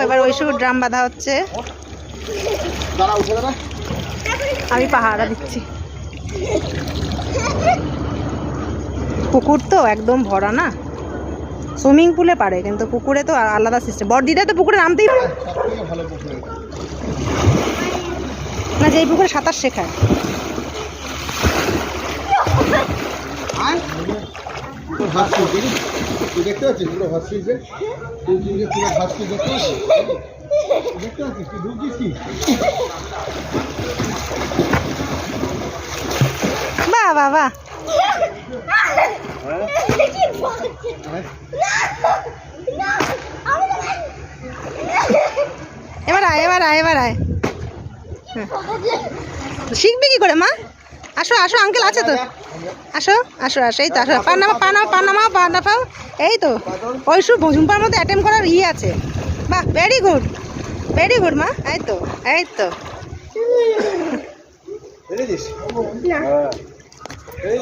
এবার ওই শুধু ড্রাম বাঁধা হচ্ছে, আমি পাহারা দিচ্ছি। পুকুর তো একদম ভরা না, সুইমিং পুলে পারে, কিন্তু পুকুরে তো আলাদা সিস্টেম। বড়দিদা তো পুকুরে নামতেই না, যেই পুকুরে সাঁতার শেখায়। দেখতে পাচ্ছিস পুরো হসপিটাল, পুরো হসপিটাল দেখতে পাচ্ছিস, দেখতে পাচ্ছিস তুই ঢুকছিস কি? বাহ বাহ বাহ, এবার আয় এবার আয় এবার আয়। শিখবি কি করে মা? আসো আসো, আঙ্কেল আছে তো, আসো আসো আসো, এই তো আসো, পা নামাও পা নামাও পা নামাও পা নামাও, এই তো ওই শুধু ঝুম্পার মধ্যে অ্যাটেম্প করার আছে। বাহ, ভেরি গুড মা, এই তো এই তো। এই